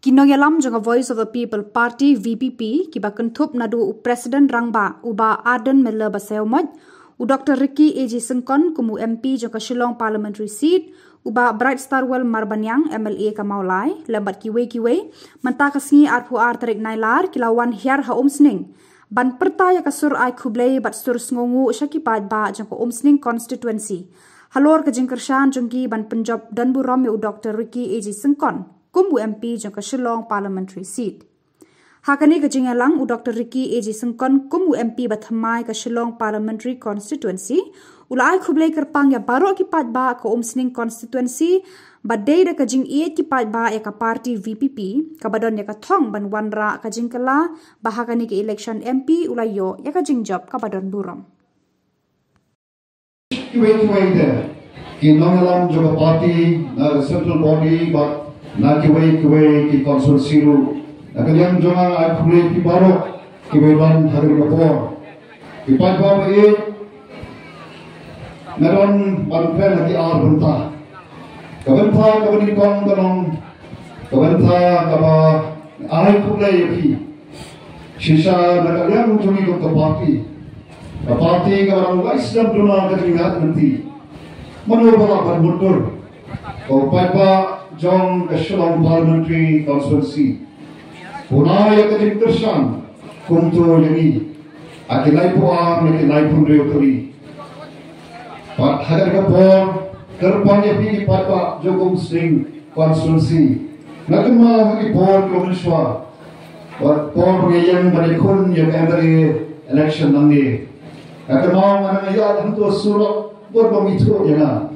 Nongïalam jong Voice of the People Party VPP kiba kynthup naduh President Rangbah uba Ardent Miller Basaïawmoit Dr. AJ Syngkon kumu MP jong Shillong Parliamentary Seat uba Brightstarwell Marbaniang MLA ka Mawlai lambat kiwei mynta ka sngi tarik Nailar kilawan Hiar Umsning ban pyrta ya kasur ai Khublei bat sur sngewnguh syaki Paidbah jong Umsning Constituency halor ka jingkyrshah jongki ban pynjop donburom Dr. AJ Syngkon kumu MP jong Shillong Parliamentary Seat. Hakani ka jingialang Dr. AJ Syngkon kumu MP ba thymmai ka Shillong Parliamentary Constituency ulai Khublei kerpang ya baro ki Paidbah ka Umsning Constituency badai da ka jingiet ki Paidbah ya ka party VPP ka badon ya ka thong ban wanra ka jingkala bahakani ki election MP ulai yo ya ka jingjop ka badon burom. Kiwei ki Nongïalam Vpp party na central body but na kiwei ki constituency ru na kalian jonga ai Khublei ki baro kiwei ban hari kapor ki Paidbah e meron ban pen lagi ar benta ka bani kong ganong ka benta ka ba ai Khublei ki shisha na kalian jongi ko ka party ka orang guys dan duna ka jingat nanti manubala ban mundur ko Paidbah jong Shillong Parliamentary Constituency. Punaya ka jingkyrshah kumto yani akilai puang akilai punrio kuri. Pat hagar ka por kerpanya pi Paidbah jong Umsning Constituency. Nakama hagi por komiswa. Pat por ngayang balikun yung MLA election nangi. Nakama ngayat hantu surok berbamitu yana.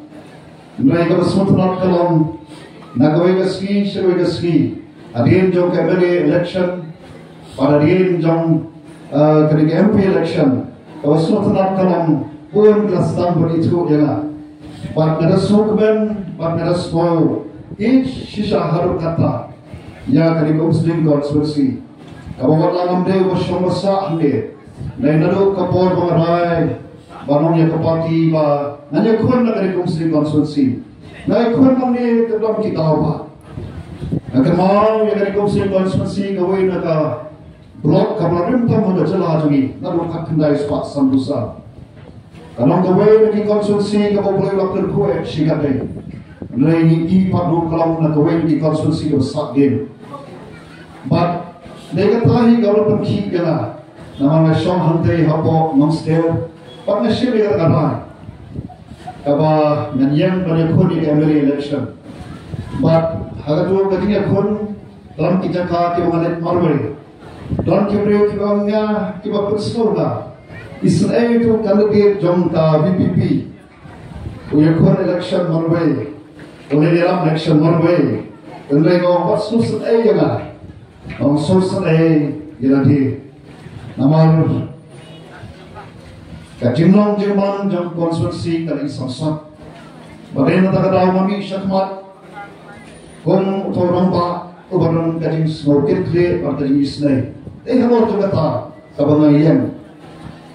Mereka bersemutan kalong nagawai gaski adin jong MLA election pada adin jong ketika MP election kawasan tanam kalam pun kelastan beritu ya pat nada sukben pat nada small each shisha harus kata ya ketika Umsning Constituency kawan langam de wasong masa ande naduh kapor bangarai banong ya kapati ba nanya kun na ketika Umsning Constituency na ikon lang ni kadang kita ba nakamao yang dari Umsning Constituency gawin na ka blok kablarim ta mo jala jungi na do kakandai spot sambusa kanong gawin na ki constituency ka boleh lakter ko e sigade lai ni padu kalam na gawin ki constituency ko sak game but dega tahi gawin pangki gana na mga siyong hantay hapo ng stel pag na siya ligat kabahan kaba nanyan banyak di MLA election but hagatu katinya kun dalam kita ka ki mga marwari dalam kibre ki bangnya ki bapusura isnai tu candidate jong ka VPP uyakon election marwari Nongïalam election marwari kendai ko pasusun ai yana ang susun ai yana di namar Kajinong Jerman jong konstituensi kali sangsat. Bagay na tagadaw mami syakmat kung utorang ba ubarang kajing smokit kli at kajing isnay. Halor juga ta kabangayan.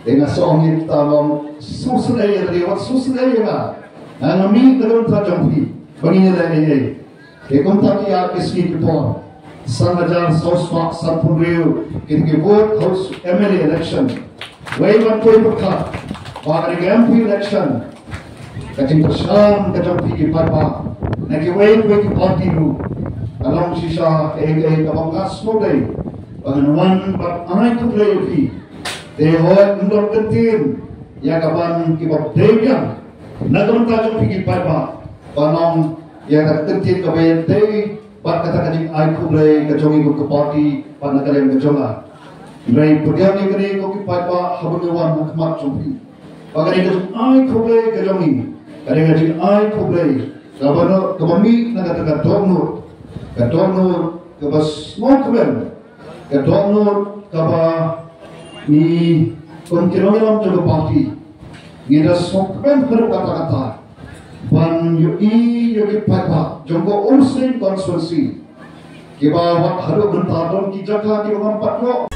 Nga soongit talong susunay at liwat susunay nga. Nami dalawang ta jongpi. Banginila ay. Kung taki kiski kipon. San Rajar Sosmak San Punriyo kitikibot House MLA election. Way man ko'y pagka para ng MP election kajingkyrshah kajang pigi Paidbah nagiway ko'y party ru along siya kabangas mo day panganuan pat anay Khublei uki dehoy ndor kentin ya kaban kibab deyan nagawang kajang pigi Paidbah panong ya kentin kabayan day pat kata kajing ay Khublei kajong ibu ke party pat nagalayang kajonga Rai pergian ni kini koki Paidbah habunewan makmat jompi. Pagani kajing ai Khublei kajongi. Kani kajing ai Khublei. Kabano kabami nagataga donur. Kadonur kabas mokben. Kadonur kaba ni Nongïalam Vpp party. Ngida mokben baru kata-kata. Ban yuki Paidbah jongko Umsning Constituency. Kiba wat haru bentadon ki jaka ki orang patro.